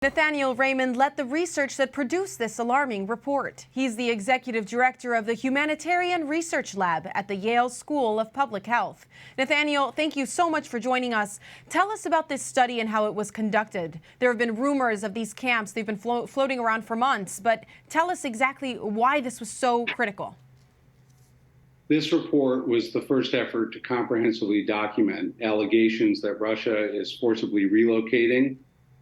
Nathaniel Raymond led the research that produced this alarming report. He's the executive director of the Humanitarian Research Lab at the Yale School of Public Health. Nathaniel, thank you so much for joining us. Tell us about this study and how it was conducted. There have been rumors of these camps. They've been floating around for months, but tell us exactly why this was so critical. This report was the first effort to comprehensively document allegations that Russia is forcibly relocating,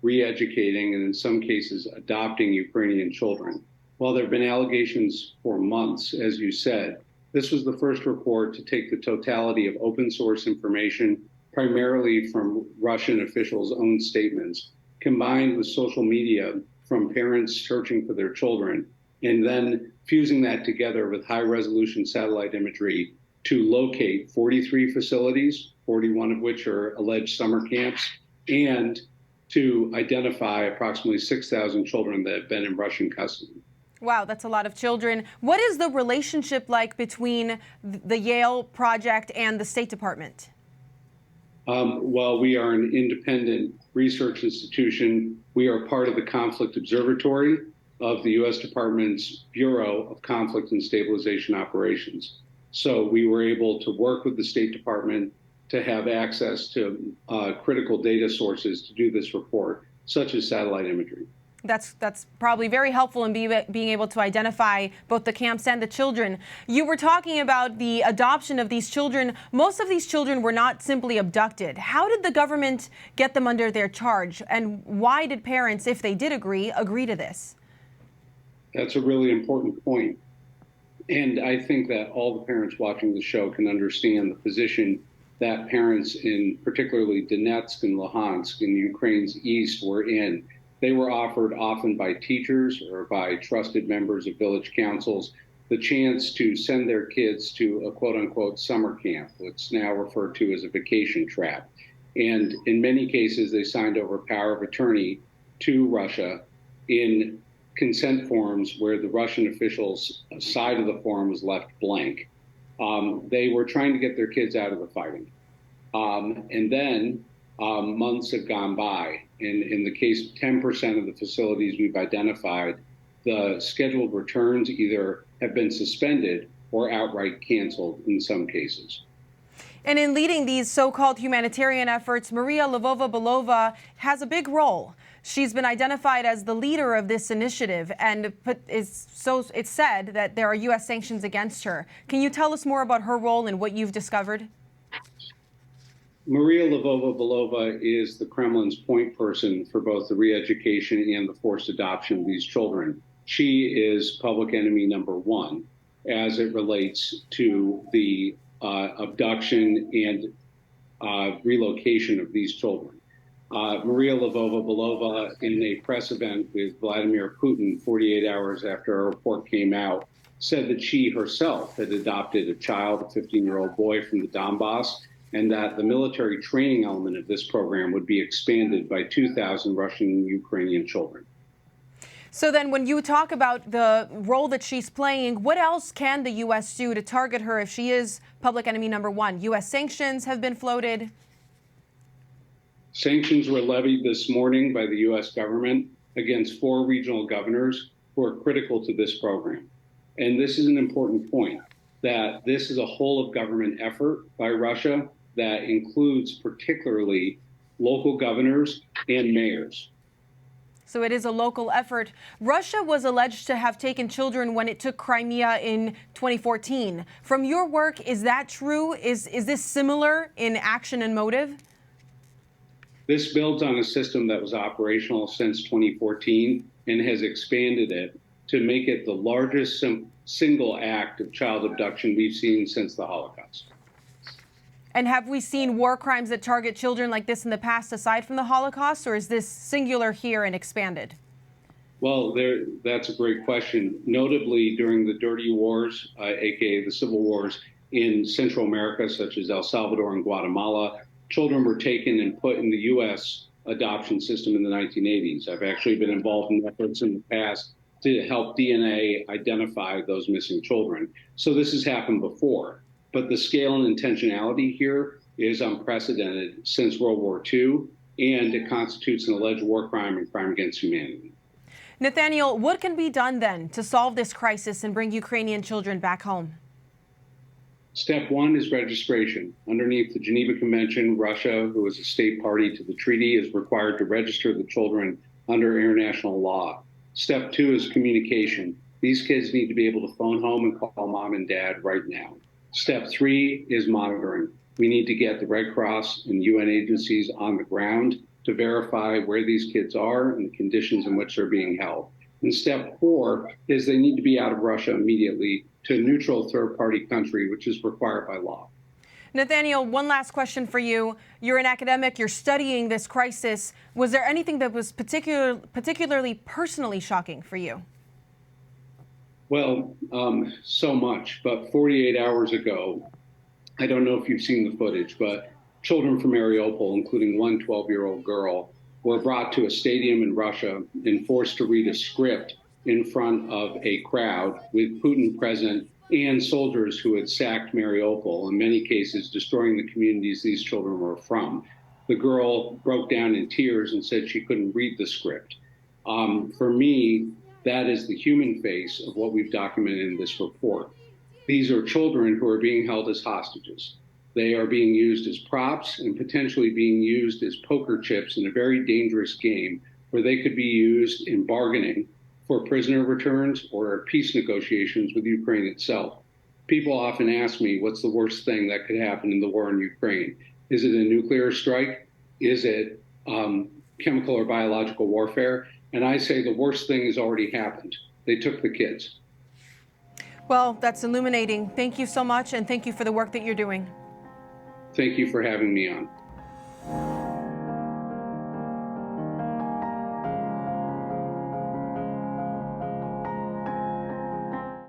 re-educating, and in some cases adopting Ukrainian children. While there have been allegations for months, as you said, this was the first report to take the totality of open source information, primarily from Russian officials' own statements, combined with social media from parents searching for their children, and then fusing that together with high-resolution satellite imagery to locate 43 facilities, 41 of which are alleged summer camps, and to identify approximately 6,000 children that have been in Russian custody. Wow, that's a lot of children. What is the relationship like between the Yale project and the State Department? While we are an independent research institution, we are part of the Conflict Observatory of the U.S. Department's Bureau of Conflict and Stabilization Operations. So we were able to work with the State Department to have access to critical data sources to do this report, such as satellite imagery. That's probably very helpful in being able to identify both the camps and the children. You were talking about the adoption of these children. Most of these children were not simply abducted. How did the government get them under their charge? And why did parents, if they did agree to this? That's a really important point. And I think that all the parents watching the show can understand the position that parents in particularly Donetsk and Luhansk in Ukraine's east were in. They were offered often by teachers or by trusted members of village councils the chance to send their kids to a quote-unquote summer camp, what's now referred to as a vacation trap. And in many cases, they signed over power of attorney to Russia in consent forms where the Russian officials' side of the form was left blank. They were trying to get their kids out of the fighting. And then months have gone by. In the case of 10% of the facilities we've identified, the scheduled returns either have been suspended or outright canceled in some cases. And in leading these so-called humanitarian efforts, Maria Lvova-Belova has a big role. She's been identified as the leader of this initiative, and it's said that there are U.S. sanctions against her. Can you tell us more about her role and what you've discovered? Maria Lvova-Belova is the Kremlin's point person for both the re-education and the forced adoption of these children. She is public enemy number one as it relates to the abduction and relocation of these children. Maria Lvova-Belova, in a press event with Vladimir Putin 48 hours after a report came out, said that she herself had adopted a child, a 15-year-old boy from the Donbass, and that the military training element of this program would be expanded by 2,000 Russian and Ukrainian children. So then when you talk about the role that she's playing, what else can the U.S. do to target her if she is public enemy number one? U.S. sanctions have been floated. Sanctions were levied this morning by the U.S. government against 4 regional governors who are critical to this program. And this is an important point, that this is a whole-of-government effort by Russia that includes particularly local governors and mayors. So it is a local effort. Russia was alleged to have taken children when it took Crimea in 2014. From your work, is that true? Is this similar in action and motive? This builds on a system that was operational since 2014 and has expanded it to make it the largest single act of child abduction we've seen since the Holocaust. And have we seen war crimes that target children like this in the past aside from the Holocaust, or is this singular here and expanded? Well, that's a great question. Notably, during the dirty wars, aka the civil wars in Central America, such as El Salvador and Guatemala, children were taken and put in the U.S. adoption system in the 1980s. I've actually been involved in efforts in the past to help DNA identify those missing children. So this has happened before. But the scale and intentionality here is unprecedented since World War II and it constitutes an alleged war crime and crime against humanity. Nathaniel, what can be done then to solve this crisis and bring Ukrainian children back home? Step one is registration. Underneath the Geneva Convention, Russia, who is a state party to the treaty, is required to register the children under international law. Step two is communication. These kids need to be able to phone home and call mom and dad right now. Step three is monitoring. We need to get the Red Cross and UN agencies on the ground to verify where these kids are and the conditions in which they're being held. And step four is they need to be out of Russia immediately to a neutral third-party country, which is required by law. Nathaniel, one last question for you. You're an academic, you're studying this crisis. Was there anything that was particularly personally shocking for you? Well, so much, but 48 hours ago, I don't know if you've seen the footage, but children from Mariupol, including one 12-year-old girl, were brought to a stadium in Russia and forced to read a script in front of a crowd with Putin present and soldiers who had sacked Mariupol, in many cases destroying the communities these children were from. The girl broke down in tears and said she couldn't read the script. For me, that is the human face of what we've documented in this report. These are children who are being held as hostages. They are being used as props and potentially being used as poker chips in a very dangerous game where they could be used in bargaining for prisoner returns or peace negotiations with Ukraine itself. People often ask me, what's the worst thing that could happen in the war in Ukraine? Is it a nuclear strike? Is it chemical or biological warfare? And I say the worst thing has already happened. They took the kids. Well, that's illuminating. Thank you so much, and thank you for the work that you're doing. Thank you for having me on.